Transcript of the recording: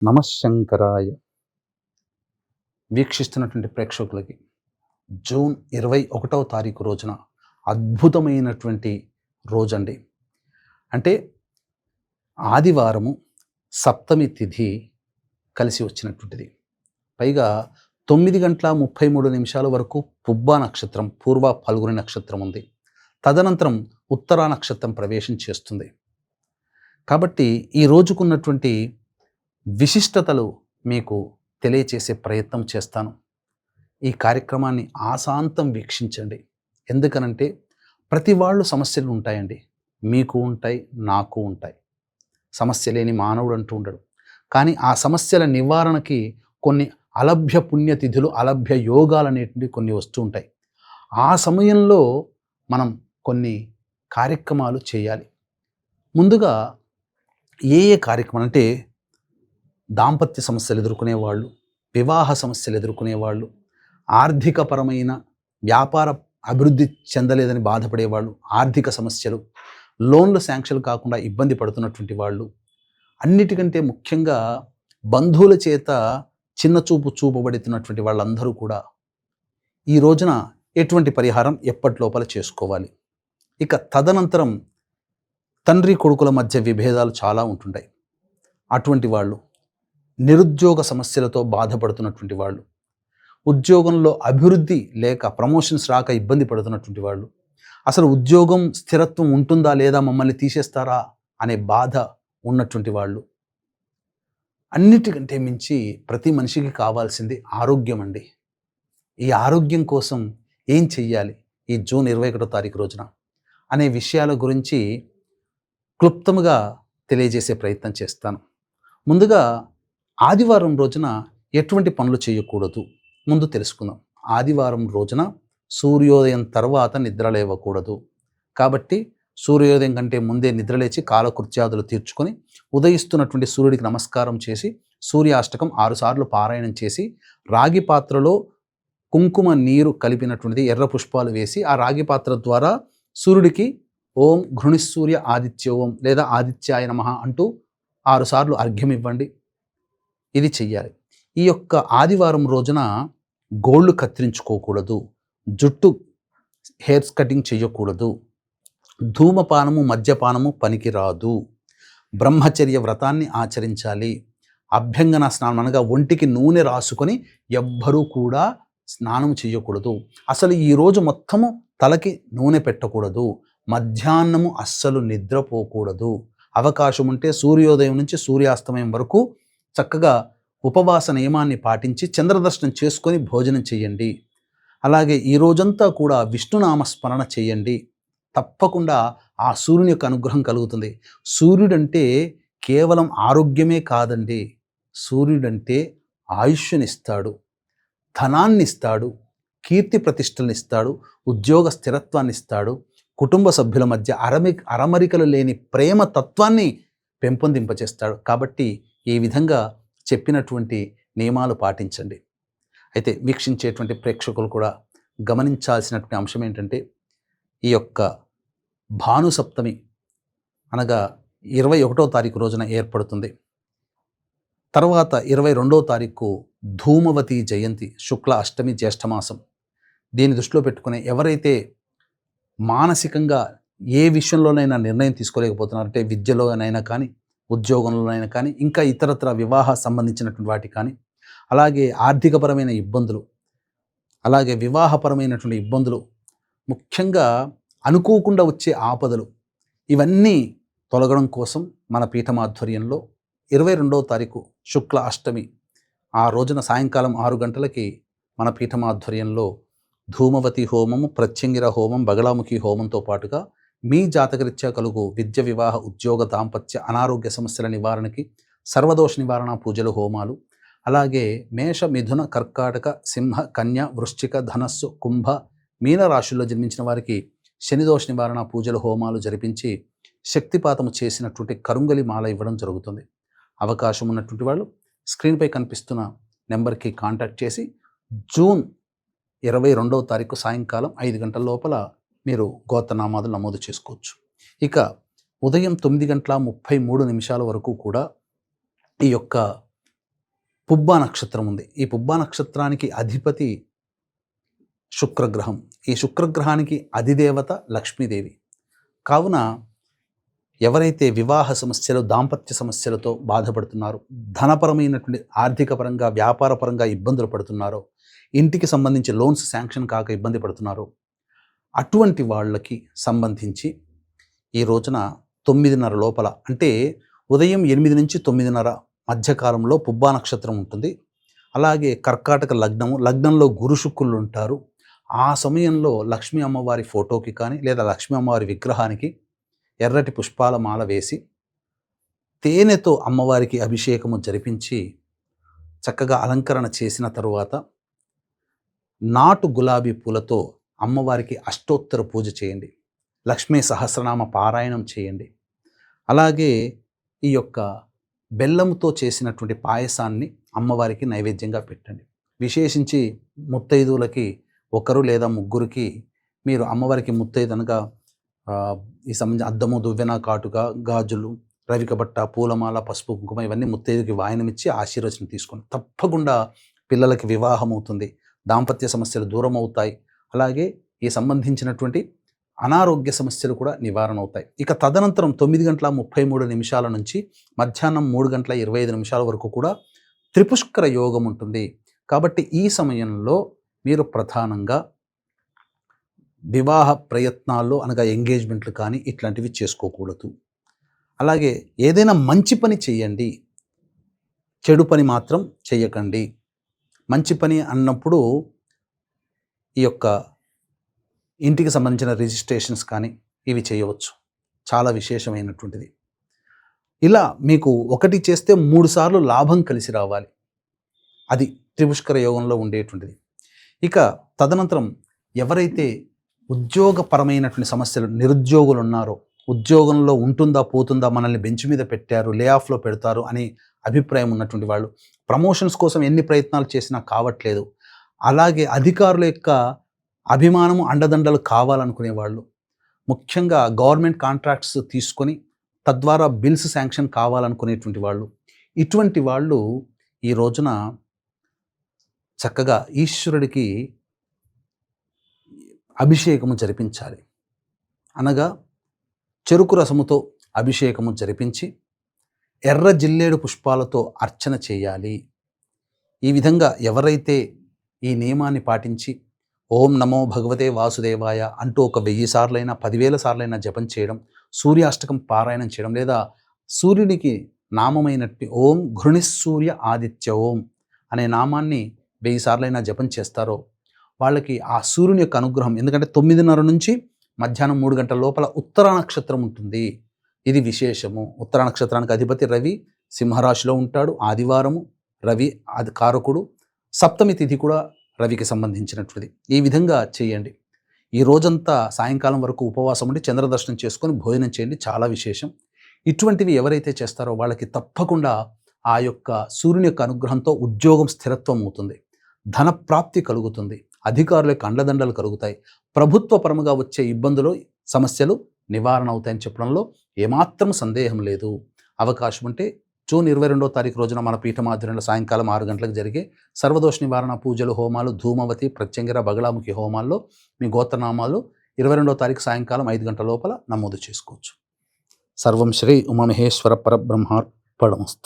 నమశంకరాయ. వీక్షిస్తున్నటువంటి ప్రేక్షకులకి జూన్ 21వ తారీఖు రోజున అద్భుతమైనటువంటి రోజండి. అంటే ఆదివారము సప్తమి తిథి కలిసి వచ్చినటువంటిది. పైగా 9:33 వరకు పుబ్బా నక్షత్రం, పూర్వ ఫల్గుని నక్షత్రం ఉంది. తదనంతరం ఉత్తరా నక్షత్రం ప్రవేశం చేస్తుంది. కాబట్టి ఈ రోజుకున్నటువంటి విశిష్టతలు మీకు తెలియచేసే ప్రయత్నం చేస్తాను. ఈ కార్యక్రమాన్ని ఆశాంతం వీక్షించండి. ఎందుకనంటే ప్రతి వాళ్ళు సమస్యలు ఉంటాయండి. మీకు ఉంటాయి, నాకు ఉంటాయి. సమస్య లేని మానవుడు అంటూ ఉండడు. కానీ ఆ సమస్యల నివారణకి కొన్ని అలభ్య పుణ్యతిథులు, అలభ్య యోగాలు అనేటివి కొన్ని వస్తూ ఉంటాయి. ఆ సమయంలో మనం కొన్ని కార్యక్రమాలు చేయాలి. ముందుగా ఏ కార్యక్రమం అంటే దాంపత్య సమస్యలు ఎదుర్కొనేవాళ్ళు, వివాహ సమస్యలు ఎదుర్కొనేవాళ్ళు, ఆర్థికపరమైన వ్యాపార అభివృద్ధి చెందలేదని బాధపడేవాళ్ళు, ఆర్థిక సమస్యలు, లోన్లు శాంక్షన్ కాకుండా ఇబ్బంది పడుతున్నటువంటి వాళ్ళు, అన్నిటికంటే ముఖ్యంగా బంధువుల చేత చూపబడుతున్నటువంటి వాళ్ళందరూ కూడా ఈ రోజున ఎటువంటి పరిహారం ఎప్పటి లోపల చేసుకోవాలి. ఇక తదనంతరం తండ్రి కొడుకుల మధ్య విభేదాలు చాలా ఉంటుంటాయి. అటువంటి వాళ్ళు, నిరుద్యోగ సమస్యలతో బాధపడుతున్నటువంటి వాళ్ళు, ఉద్యోగంలో అభివృద్ధి లేక ప్రమోషన్స్ రాక ఇబ్బంది పడుతున్నటువంటి వాళ్ళు, అసలు ఉద్యోగం స్థిరత్వం ఉంటుందా లేదా, మమ్మల్ని తీసేస్తారా అనే బాధ ఉన్నటువంటి వాళ్ళు, అన్నిటికంటే మించి ప్రతి మనిషికి కావాల్సింది ఆరోగ్యం అండి. ఈ ఆరోగ్యం కోసం ఏం చెయ్యాలి ఈ జూన్ 21వ తారీఖు రోజున అనే విషయాల గురించి క్లుప్తంగా తెలియజేసే ప్రయత్నం చేస్తాను. ముందుగా ఆదివారం రోజున ఎటువంటి పనులు చేయకూడదు ముందు తెలుసుకుందాం. ఆదివారం రోజున సూర్యోదయం తర్వాత నిద్ర లేవకూడదు. కాబట్టి సూర్యోదయం కంటే ముందే నిద్రలేచి కాలకృత్యాదులు తీర్చుకొని ఉదయిస్తున్నటువంటి సూర్యుడికి నమస్కారం చేసి సూర్యాష్టకం 6 సార్లు పారాయణం చేసి రాగి పాత్రలో కుంకుమ నీరు కలిపినటువంటిది ఎర్ర పుష్పాలు వేసి ఆ రాగి పాత్ర ద్వారా సూర్యుడికి ఓం ఘృణిసూర్య ఆదిత్య ఓం లేదా ఆదిత్యాయ నమః అంటూ 6 సార్లు అర్ఘ్యం ఇవ్వండి. ఇది చెయ్యాలి. ఈ యొక్క ఆదివారం రోజున గోళ్ళు కత్తిరించుకోకూడదు, జుట్టు హెయిర్స్ కటింగ్ చేయకూడదు, ధూమపానము మద్యపానము పనికిరాదు, బ్రహ్మచర్య వ్రతాన్ని ఆచరించాలి. అభ్యంగన స్నానం అనగా ఒంటికి నూనె రాసుకొని ఎవ్వరూ కూడా స్నానం చేయకూడదు. అసలు ఈరోజు మొత్తము తలకి నూనె పెట్టకూడదు. మధ్యాహ్నము అస్సలు నిద్రపోకూడదు. అవకాశం ఉంటే సూర్యోదయం నుంచి సూర్యాస్తమయం వరకు చక్కగా ఉపవాస నియమాన్ని పాటించి చంద్రదర్శనం చేసుకొని భోజనం చేయండి. అలాగే ఈ రోజంతా కూడా విష్ణునామస్మరణ చేయండి. తప్పకుండా ఆ సూర్యుని యొక్క అనుగ్రహం కలుగుతుంది. సూర్యుడంటే కేవలం ఆరోగ్యమే కాదండి. సూర్యుడంటే ఆయుష్నిస్తాడు, ధనాన్ని ఇస్తాడు, కీర్తి ప్రతిష్టలను ఇస్తాడు, ఉద్యోగ స్థిరత్వాన్ని ఇస్తాడు, కుటుంబ సభ్యుల మధ్య అరమరికలు లేని ప్రేమ తత్వాన్ని పెంపొందింపచేస్తాడు. కాబట్టి ఈ విధంగా చెప్పినటువంటి నియమాలు పాటించండి. అయితే వీక్షించేటువంటి ప్రేక్షకులు కూడా గమనించాల్సినటువంటి అంశం ఏంటంటే ఈ యొక్క భానుసప్తమి అనగా 21వ తారీఖు రోజున ఏర్పడుతుంది. తర్వాత 22వ తారీఖు ధూమవతి జయంతి, శుక్ల అష్టమి, జ్యేష్ఠమాసం. దీన్ని దృష్టిలో పెట్టుకుని ఎవరైతే మానసికంగా ఏ విషయంలోనైనా నిర్ణయం తీసుకోలేకపోతున్నారంటే విద్యలోనైనా కానీ, ఉద్యోగంలోనైనా కానీ, ఇంకా ఇతరత్ర వివాహ సంబంధించినటువంటి వాటి కానీ, అలాగే ఆర్థికపరమైన ఇబ్బందులు, అలాగే వివాహపరమైనటువంటి ఇబ్బందులు, ముఖ్యంగా అనుకోకుండా వచ్చే ఆపదలు, ఇవన్నీ తొలగడం కోసం మన పీఠమాధ్వర్యంలో 22వ తారీఖు శుక్ల అష్టమి ఆ రోజున సాయంకాలం 6 గంటలకి మన పీఠమాధ్వర్యంలో ధూమవతి హోమము, ప్రత్యంగిర హోమం, బగళాముఖి హోమంతో పాటుగా మీ జాతకరీత్యా కలుగు విద్య, వివాహ, ఉద్యోగ, దాంపత్య, అనారోగ్య సమస్యల నివారణకి సర్వదోష నివారణ పూజలు, హోమాలు, అలాగే మేష, మిథున, కర్కాటక, సింహ, కన్య, వృశ్చిక, ధనస్సు, కుంభ, మీన రాశుల్లో జన్మించిన వారికి శనిదోష నివారణ పూజలు, హోమాలు జరిపించి శక్తిపాతము చేసినటువంటి కరుంగలి మాల ఇవ్వడం జరుగుతుంది. అవకాశం ఉన్నటువంటి వాళ్ళు స్క్రీన్పై కనిపిస్తున్న నెంబర్కి కాంటాక్ట్ చేసి జూన్ 22వ తారీఖు సాయంకాలం 5 గంటల లోపల మీరు గోత్రనామాదులు నమోదు చేసుకోవచ్చు. ఇక ఉదయం 9:33 వరకు కూడా ఈ యొక్క పుబ్బా నక్షత్రం ఉంది. ఈ పుబ్బా నక్షత్రానికి అధిపతి శుక్రగ్రహం. ఈ శుక్రగ్రహానికి అధిదేవత లక్ష్మీదేవి. కావున ఎవరైతే వివాహ సమస్యలు, దాంపత్య సమస్యలతో బాధపడుతున్నారో, ధనపరమైనటువంటి ఆర్థిక పరంగా, వ్యాపార పరంగా ఇబ్బందులు పడుతున్నారో, ఇంటికి సంబంధించి లోన్స్ శాంక్షన్ కాక ఇబ్బంది పడుతున్నారో, అటువంటి వాళ్ళకి సంబంధించి ఈ రోజున 9:30 లోపల, అంటే ఉదయం 8 నుంచి 9:30 మధ్యకాలంలో పుబ్బా నక్షత్రం ఉంటుంది. అలాగే కర్కాటక లగ్నము, లగ్నంలో గురు శుక్రులు ఉంటారు. ఆ సమయంలో లక్ష్మీ అమ్మవారి ఫోటోకి కానీ లేదా లక్ష్మీ అమ్మవారి విగ్రహానికి ఎర్రటి పుష్పాల మాల వేసి తేనెతో అమ్మవారికి అభిషేకము జరిపించి చక్కగా అలంకరణ చేసిన తరువాత నాటు గులాబీ పూలతో అమ్మవారికి అష్టోత్తర పూజ చేయండి. లక్ష్మీ సహస్రనామ పారాయణం చేయండి. అలాగే ఈ యొక్క బెల్లంతో చేసినటువంటి పాయసాన్ని అమ్మవారికి నైవేద్యంగా పెట్టండి. విశేషించి ముత్తైదువులకి 1 లేదా 3కి మీరు అమ్మవారికి ముత్తైదనగా ఈ సంబంధించిన అద్దము, దువ్వెన, కాటుక, గాజులు, రవిక బట్ట, పూలమాల, పసుపు, కుంకుమ ఇవన్నీ ముత్తైదుకి వాయనమిచ్చి ఆశీర్వచనం తీసుకోండి. తప్పకుండా పిల్లలకి వివాహం అవుతుంది, దాంపత్య సమస్యలు దూరం అవుతాయి. అలాగే ఈ సంబంధించినటువంటి అనారోగ్య సమస్యలు కూడా నివారణ అవుతాయి. ఇక తదనంతరం 9:33 నుంచి మధ్యాహ్నం 3:25 వరకు కూడా త్రిపుష్కర యోగం ఉంటుంది. కాబట్టి ఈ సమయంలో మీరు ప్రధానంగా వివాహ ప్రయత్నాల్లో అనగా ఎంగేజ్మెంట్లు కానీ ఇట్లాంటివి చేసుకోకూడదు. అలాగే ఏదైనా మంచి పని చేయండి, చెడు పని మాత్రం చేయకండి. మంచి పని అన్నప్పుడు ఈ యొక్క ఇంటికి సంబంధించిన రిజిస్ట్రేషన్స్ కానీ ఇవి చేయవచ్చు. చాలా విశేషమైనటువంటిది. ఇలా మీకు ఒకటి చేస్తే 3 సార్లు లాభం కలిసి రావాలి. అది త్రిపుష్కర యోగంలో ఉండేటువంటిది. ఇక తదనంతరం ఎవరైతే ఉద్యోగపరమైనటువంటి సమస్యలు, నిరుద్యోగులు ఉన్నారో, ఉద్యోగంలో ఉంటుందా పోతుందా, మనల్ని బెంచ్ మీద పెట్టారు, లే ఆఫ్లో పెడతారు అని అభిప్రాయం ఉన్నటువంటి వాళ్ళు, ప్రమోషన్స్ కోసం ఎన్ని ప్రయత్నాలు చేసినా కావట్లేదు, అలాగే అధికారుల యొక్క అభిమానము, అండదండలు కావాలనుకునే వాళ్ళు, ముఖ్యంగా గవర్నమెంట్ కాంట్రాక్ట్స్ తీసుకొని తద్వారా బిల్స్ శాంక్షన్ కావాలనుకునేటువంటి వాళ్ళు, ఇటువంటి వాళ్ళు ఈ రోజున చక్కగా ఈశ్వరుడికి అభిషేకము జరిపించాలి. అనగా చెరుకు రసముతో అభిషేకము జరిపించి ఎర్ర జిల్లేడు పుష్పాలతో అర్చన చేయాలి. ఈ విధంగా ఎవరైతే ఈ నియమాన్ని పాటించి ఓం నమో భగవతే వాసుదేవాయ అంటూ ఒక 1000 సార్లైనా 10,000 సార్లైనా జపం చేయడం, సూర్యాష్టకం పారాయణం చేయడం, లేదా సూర్యునికి నామమైనట్టు ఓం ఘృణిసూర్య ఆదిత్య ఓం అనే నామాన్ని 1000 సార్లైనా జపం చేస్తారో వాళ్ళకి ఆ సూర్యుని యొక్క అనుగ్రహం, ఎందుకంటే 9:30 నుంచి మధ్యాహ్నం 3 గంటల లోపల ఉత్తర నక్షత్రం ఉంటుంది. ఇది విశేషము. ఉత్తర నక్షత్రానికి అధిపతి రవి, సింహరాశిలో ఉంటాడు. ఆదివారము రవి అది కారకుడు. సప్తమి తిథి కూడా రవికి సంబంధించినటువంటిది. ఈ విధంగా చేయండి. ఈ రోజంతా సాయంకాలం వరకు ఉపవాసం ఉండి చంద్రదర్శనం చేసుకొని భోజనం చేయండి. చాలా విశేషం. ఇటువంటివి ఎవరైతే చేస్తారో వాళ్ళకి తప్పకుండా ఆ యొక్క సూర్యుని యొక్క అనుగ్రహంతో ఉద్యోగం స్థిరత్వం అవుతుంది, ధనప్రాప్తి కలుగుతుంది, అధికారుల యొక్క అండదండలు కలుగుతాయి, ప్రభుత్వ పరముగా వచ్చే ఇబ్బందులు, సమస్యలు నివారణ అవుతాయని చెప్పడంలో ఏమాత్రం సందేహం లేదు. అవకాశం ఉంటే జూన్ 22వ తారీఖు రోజున మన పీఠం ఆధ్వర్యంలో సాయంకాలం 6 గంటలకు జరిగే సర్వదోష నివారణ పూజలు, హోమాలు, ధూమవతి, ప్రత్యంగిర, బగళాముఖి హోమాల్లో మీ గోత్రనామాలు 22వ తారీఖు సాయంకాలం 5 గంటల లోపల నమోదు చేసుకోవచ్చు. సర్వం శ్రీ ఉమామహేశ్వర పరబ్రహ్మార్పణమస్తు.